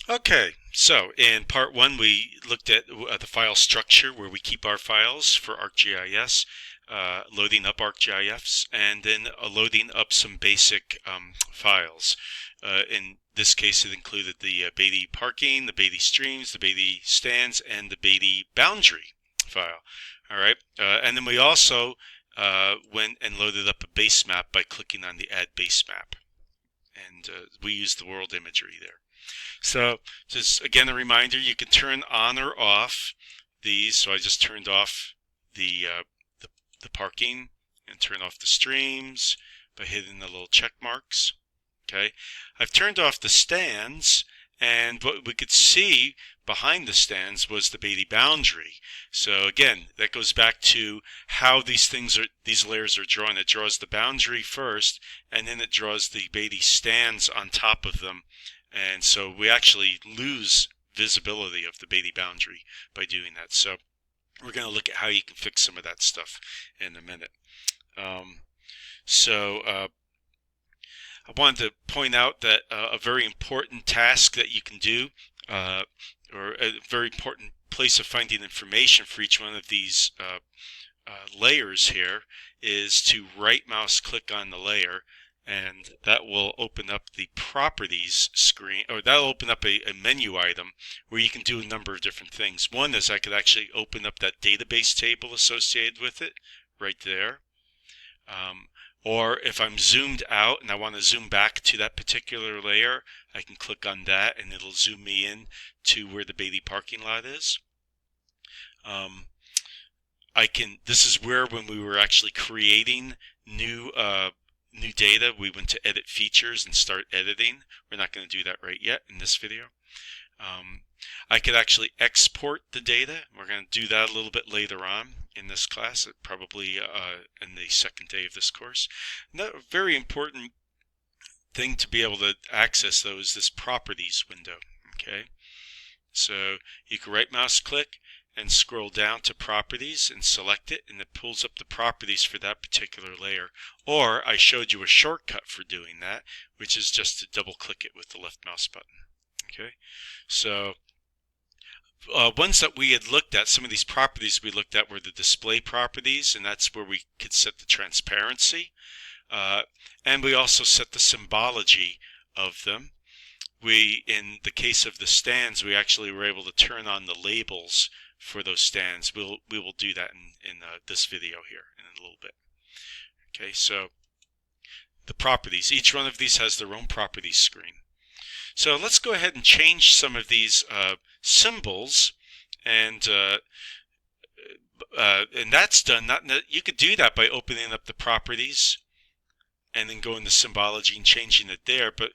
Okay, so in part one, we looked at the file structure where we keep our files for ARCGIS, loading up ArcGIS, and then loading up some basic files. In this case, it included the Beatty parking, the Beatty streams, the Beatty stands, and the Beatty boundary file. All right, and then we also went and loaded up a base map by clicking on the Add Base Map, and we used the world imagery there. So just again a reminder, you can turn on or off these. So I just turned off the, the, the parking and turn off the streams by hitting the little check marks. Okay, I've turned off the stands, and what we could see behind the stands was the Beatty boundary. So again, that goes back to how these layers are drawn. It draws the boundary first, and then it draws the Beatty stands on top of them. And so we actually lose visibility of the Beatty boundary by doing that. So we're going to look at how you can fix some of that stuff in a minute. I wanted to point out that a very important task that you can do, or a very important place of finding information for each one of these layers here, is to right mouse click on the layer, and that will open up the properties screen, or that'll open up a menu item where you can do a number of different things. One is I could actually open up that database table associated with it right there. Or if I'm zoomed out and I want to zoom back to that particular layer, I can click on that and it'll zoom me in to where the Beatty parking lot is. This is where, when we were actually creating new data, we went to edit features and start editing. We're not going to do that right yet in this video. I could actually export the data. We're going to do that a little bit later on in this class, probably in the second day of this course. Another very important thing to be able to access, though, is this properties window. Okay, so you can right mouse click and scroll down to properties and select it, and it pulls up the properties for that particular layer. Or I showed you a shortcut for doing that, which is just to double click it with the left mouse button. Okay, so ones that we had looked at, some of these properties we looked at were the display properties, and that's where we could set the transparency, and we also set the symbology of them. In the case of the stands, we actually were able to turn on the labels for those stands. We will do that in this video here in a little bit. Okay, so the properties. Each one of these has their own properties screen. So let's go ahead and change some of these symbols, and that's done. You could do that by opening up the properties and then going to symbology and changing it there. But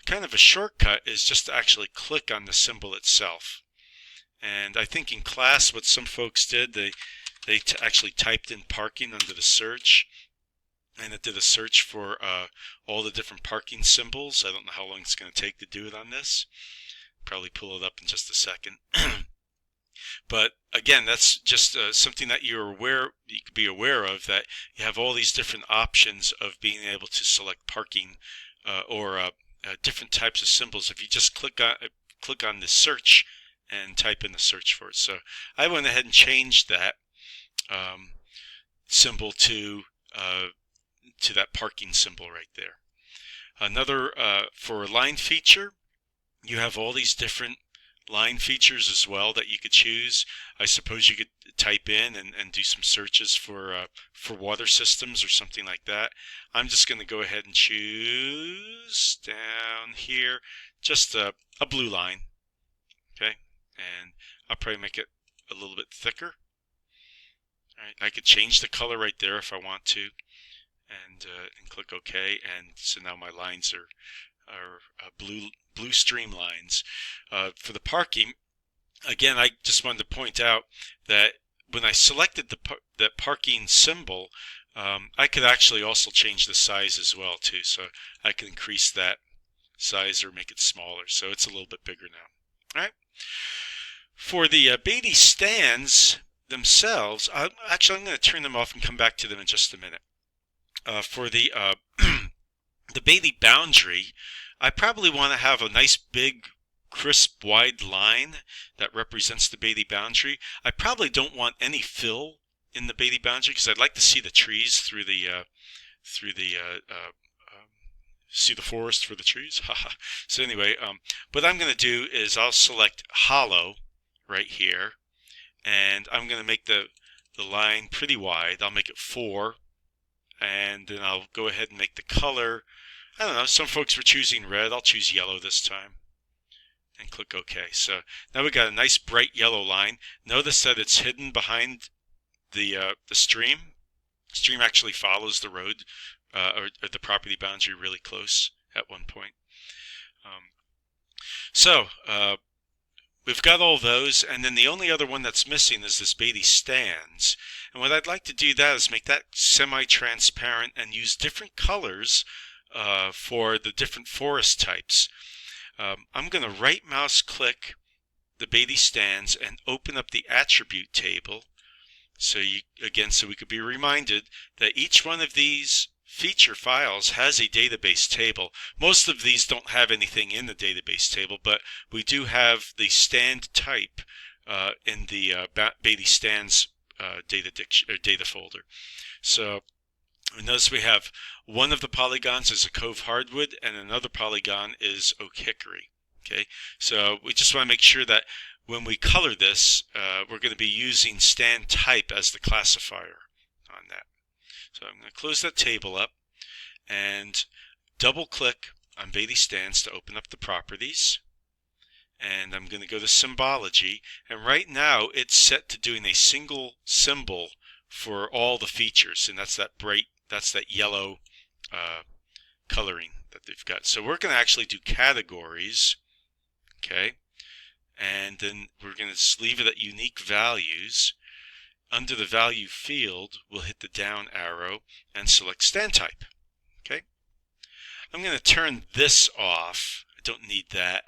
kind of a shortcut is just to actually click on the symbol itself. And I think in class what some folks did, they actually typed in parking under the search, and it did a search for all the different parking symbols. I don't know how long it's going to take to do it on this. Probably pull it up in just a second. But again, that's just something that you could be aware of, that you have all these different options of being able to select parking or different types of symbols if you just click on the search and type in the search for it. So I went ahead and changed that symbol to that parking symbol right there. Another, for a line feature, you have all these different line features as well that you could choose. I suppose you could type in and do some searches for water systems or something like that. I'm just going to go ahead and choose down here just a blue line. Okay, and I'll probably make it a little bit thicker. All right, I could change the color right there if I want to, and click OK. And so now my lines are blue streamlines. For the parking, again, I just wanted to point out that when I selected that parking symbol, I could actually also change the size as well too. So I can increase that size or make it smaller, so it's a little bit bigger now. All right. For the Beatty stands themselves, actually I'm going to turn them off and come back to them in just a minute. For the the Beatty boundary, I probably want to have a nice big crisp wide line that represents the Beatty boundary. I probably don't want any fill in the Beatty boundary because I'd like to see the trees through the see the forest for the trees. So anyway, what I'm going to do is I'll select hollow right here, and I'm going to make the line pretty wide. I'll make it 4, and then I'll go ahead and make the color. I don't know, some folks were choosing red. I'll choose yellow this time and click OK. So now we've got a nice bright yellow line. Notice that it's hidden behind the stream. The stream actually follows the road or the property boundary really close at one point. We've got all those, and then the only other one that's missing is this Beatty stands. And what I'd like to do that is make that semi-transparent and use different colors for the different forest types. I'm going to right mouse click the Beatty stands and open up the attribute table. So we could be reminded that each one of these feature files has a database table. Most of these don't have anything in the database table, but we do have the stand type in the Beatty stands data folder. So notice we have one of the polygons is a cove hardwood and another polygon is oak hickory. Okay, so we just want to make sure that when we color this, we're going to be using stand type as the classifier on that. So I'm going to close that table up and double click on Beatty stands to open up the properties. And I'm going to go to symbology, and right now it's set to doing a single symbol for all the features, and that's that yellow coloring that they've got. So we're going to actually do categories, okay, and then we're going to just leave it at unique values. Under the value field, we'll hit the down arrow and select stand type. Okay, I'm going to turn this off. I don't need that,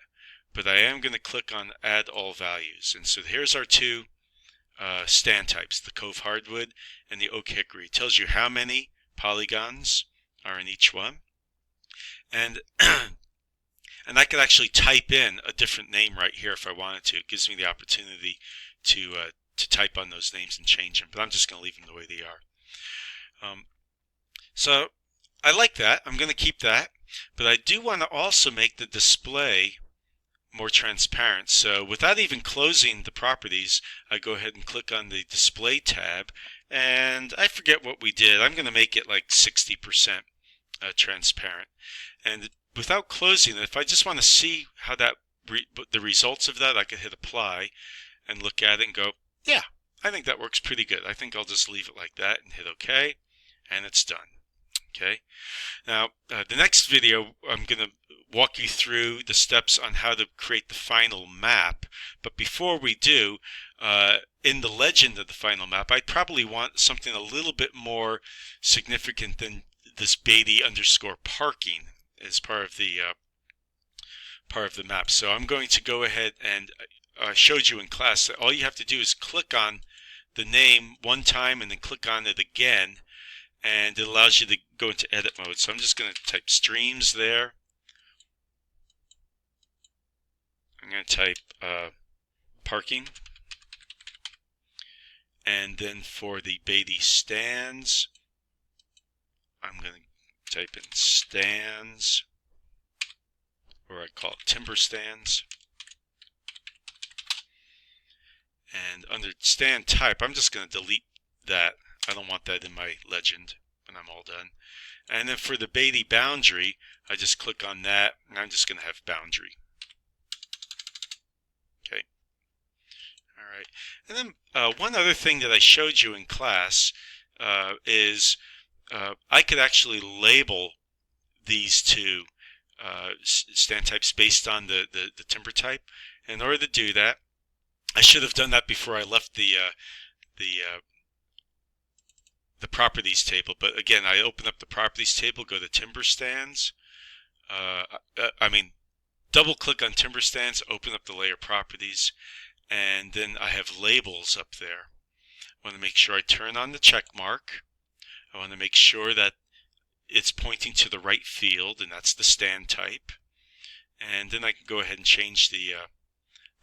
but I am going to click on add all values. And so here's our two stand types, the cove hardwood and the oak hickory. It tells you how many polygons are in each one. And and I could actually type in a different name right here if I wanted to. It gives me the opportunity to type on those names and change them, but I'm just going to leave them the way they are. So I like that. I'm going to keep that, but I do want to also make the display more transparent. So without even closing the properties, I go ahead and click on the display tab, and I forget what we did. I'm going to make it like 60% transparent. And without closing it, if I just want to see how that the results of that, I could hit apply and look at it and go, yeah, I think that works pretty good. I think I'll just leave it like that and hit OK, and it's done. Okay. Now, the next video, I'm going to walk you through the steps on how to create the final map. But before we do, in the legend of the final map, I'd probably want something a little bit more significant than this Beatty _ parking as part of the map. So I'm going to go ahead and I showed you in class that all you have to do is click on the name one time and then click on it again, and it allows you to go into edit mode. So I'm just going to type streams there. I'm going to type parking, and then for the Beatty stands, I'm going to type in stands, or I call it timber stands. And under stand type, I'm just going to delete that. I don't want that in my legend when I'm all done. And then for the Beatty boundary, I just click on that, and I'm just going to have boundary. Okay. All right. And then one other thing that I showed you in class is I could actually label these two stand types based on the timber type. In order to do that, I should have done that before I left the properties table. But again, I open up the properties table, go to timber stands. Double click on timber stands, open up the layer properties, and then I have labels up there. I want to make sure I turn on the check mark. I want to make sure that it's pointing to the right field, and that's the stand type. And then I can go ahead and change the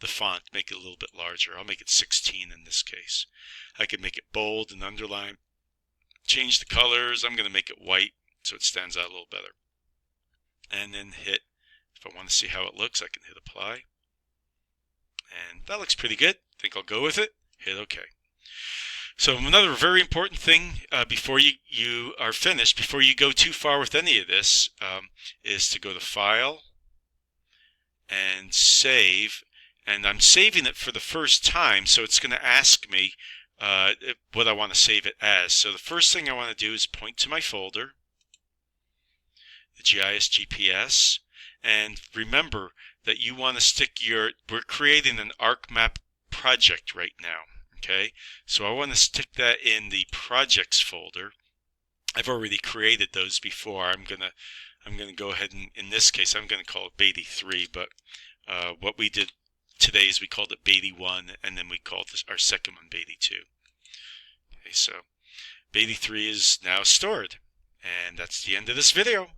font, make it a little bit larger. I'll make it 16 in this case. I can make it bold and underline. Change the colors. I'm going to make it white so it stands out a little better. And then hit, if I want to see how it looks, I can hit apply. And that looks pretty good. I think I'll go with it. Hit OK. So another very important thing before you are finished, before you go too far with any of this, is to go to File and Save. And I'm saving it for the first time, so it's going to ask me what I want to save it as. So the first thing I want to do is point to my folder, the GIS GPS, and remember that you want to stick we're creating an ArcMap project right now, okay? So I want to stick that in the projects folder. I've already created those before. I'm gonna go ahead and, in this case, I'm going to call it Beatty 3, but what we did today is we called it Beatty 1, and then we called our second one Beatty 2. Okay, so Beatty 3 is now stored, and that's the end of this video.